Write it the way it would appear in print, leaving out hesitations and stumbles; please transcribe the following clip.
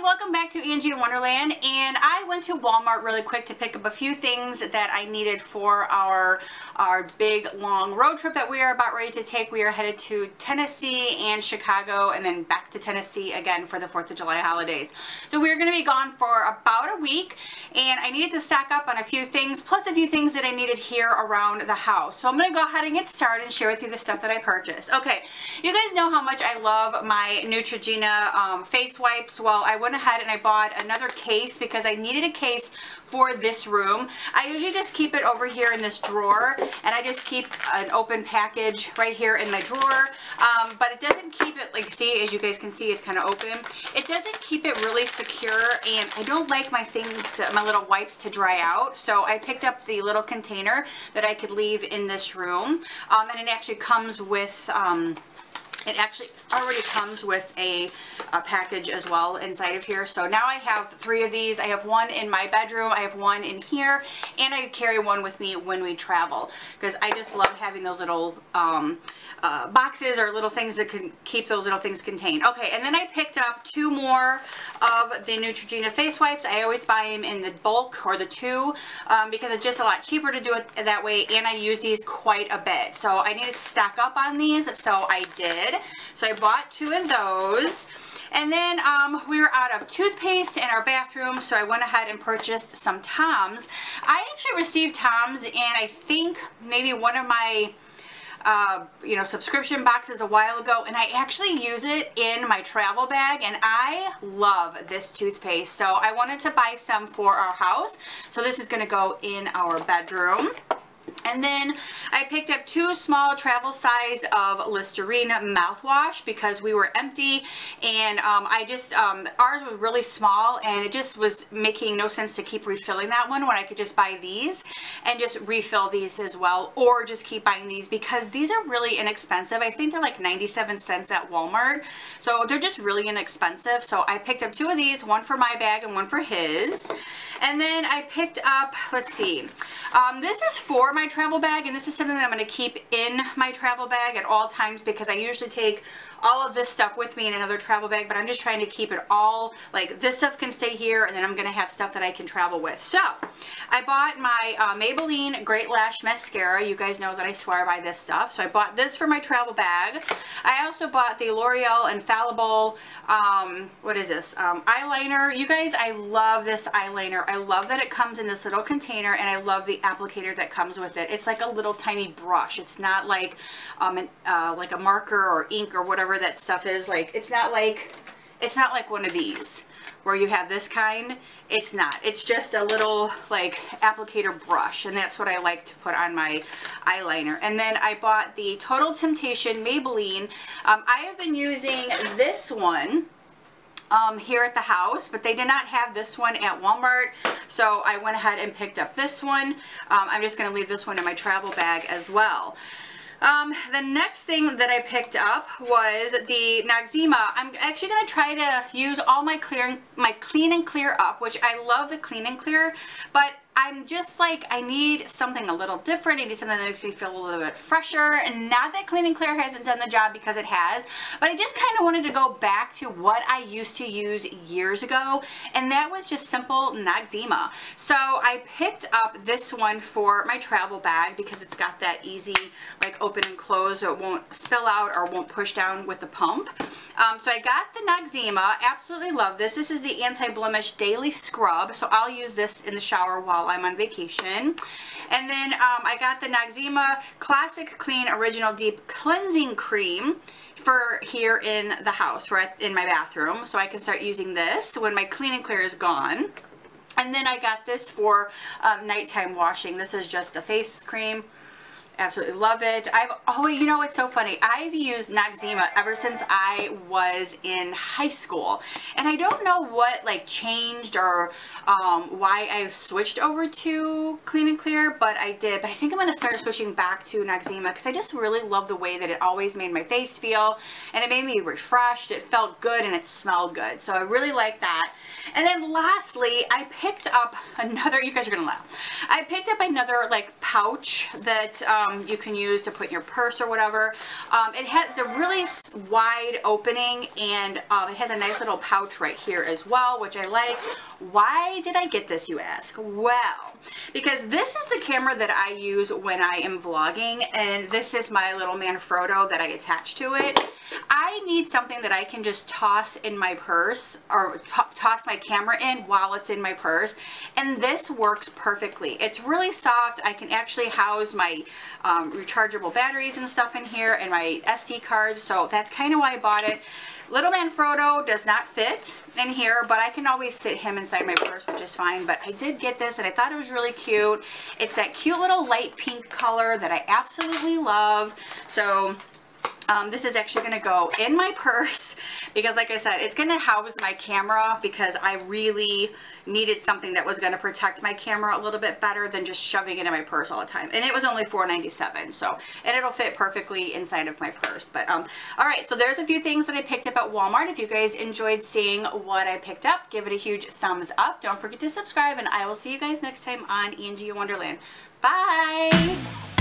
welcome back to Angie in Wonderland. And I went to Walmart really quick to pick up a few things that I needed for our big long road trip that we are about ready to take. We are headed to Tennessee and Chicago and then back to Tennessee again for the 4th of July holidays. So we're going to be gone for about a week, and I needed to stock up on a few things plus a few things that I needed here around the house. So I'm going to go ahead and get started and share with you the stuff that I purchased. Okay, you guys know how much I love my Neutrogena face wipes. Well, I went ahead and I bought another case because I needed a case for this room. I usually just keep it over here in this drawer, and I just keep an open package right here in my drawer, but it doesn't keep it, like, see, as you guys can see, it's kind of open. It doesn't keep it really secure, and I don't like my things to, my little wipes to dry out, so I picked up the little container that I could leave in this room, and it actually comes with it actually already comes with a package as well inside of here. So now I have 3 of these. I have one in my bedroom, I have one in here, and I carry one with me when we travel because I just love having those little boxes or little things that can keep those little things contained. Okay, and then I picked up 2 more of the Neutrogena face wipes. I always buy them in the bulk or the 2 because it's just a lot cheaper to do it that way, and I use these quite a bit. So I needed to stock up on these, so I did. So I bought 2 of those. And then we were out of toothpaste in our bathroom, so I went ahead and purchased some Toms. I actually received Toms in, I think, maybe one of my subscription boxes a while ago, and I actually use it in my travel bag, and I love this toothpaste. So I wanted to buy some for our house. So this is going to go in our bedroom. And then I picked up 2 small travel size of Listerine mouthwash because we were empty, and ours was really small, and it just was making no sense to keep refilling that one when I could just buy these and just refill these as well, or just keep buying these because these are really inexpensive. I think they're like 97 cents at Walmart, so they're just really inexpensive. So I picked up 2 of these, one for my bag and one for his. And then I picked up, let's see, this is for my travel bag, and this is something that I'm going to keep in my travel bag at all times because I usually take all of this stuff with me in another travel bag, but I'm just trying to keep it all, like, this stuff can stay here, and then I'm going to have stuff that I can travel with. So I bought my Maybelline Great Lash Mascara. You guys know that I swear by this stuff, so I bought this for my travel bag. I also bought the L'Oreal Infallible, what is this, eyeliner. You guys, I love this eyeliner. I love that it comes in this little container, and I love the applicator that comes with it. It's like a little tiny brush. It's not like a marker or ink or whatever that stuff is. Like, it's not like one of these where you have this kind. It's not. It's just a little, like, applicator brush, and that's what I like to put on my eyeliner. And then I bought the Total Temptation Maybelline. I have been using this one here at the house, but they did not have this one at Walmart, so I went ahead and picked up this one. I'm just going to leave this one in my travel bag as well. The next thing that I picked up was the Noxzema. I'm actually going to try to use all my Clean and Clear Up, which I love the Clean and Clear, but I'm just like, I need something a little different. I need something that makes me feel a little bit fresher. And not that Clean and Clear hasn't done the job, because it has, but I just kind of wanted to go back to what I used to use years ago, and that was just simple Noxzema. So I picked up this one for my travel bag because it's got that easy, like, open and close, so it won't spill out or won't push down with the pump. So I got the Noxzema. Absolutely love this. This is the Anti-Blemish Daily Scrub, so I'll use this in the shower while I'm on vacation. And then I got the Noxzema Classic Clean Original Deep Cleansing Cream for here in the house, right in my bathroom, so I can start using this when my Clean and Clear is gone. And then I got this for nighttime washing. This is just a face cream. Absolutely love it. I've always, you know, it's so funny. I've used Noxzema ever since I was in high school, and I don't know what, like, changed or why I switched over to Clean and Clear, but I did. But I think I'm going to start switching back to Noxzema because I just really love the way that it always made my face feel, and it made me refreshed. It felt good, and it smelled good, so I really like that. And then lastly, I picked up another, you guys are going to laugh, I picked up another, like, pouch that you can use to put in your purse or whatever. It has a really wide opening, and it has a nice little pouch right here as well, which I like. Why did I get this, you ask? Well, because this is the camera that I use when I am vlogging, and this is my little Manfrotto that I attach to it. I need something that I can just toss in my purse, or toss my camera in while it's in my purse, and this works perfectly. It's really soft. I can actually house my rechargeable batteries and stuff in here, and my SD cards, so that's kind of why I bought it. Little Manfrotto does not fit in here, but I can always sit him inside my purse, which is fine. But I did get this, and I thought it was really cute. It's that cute little light pink color that I absolutely love. So this is actually going to go in my purse because, like I said, it's going to house my camera, because I really needed something that was going to protect my camera a little bit better than just shoving it in my purse all the time. And it was only $4.97, so, and it'll fit perfectly inside of my purse. But all right, so there's a few things that I picked up at Walmart. If you guys enjoyed seeing what I picked up, give it a huge thumbs up. Don't forget to subscribe, and I will see you guys next time on Angie Wonderland. Bye!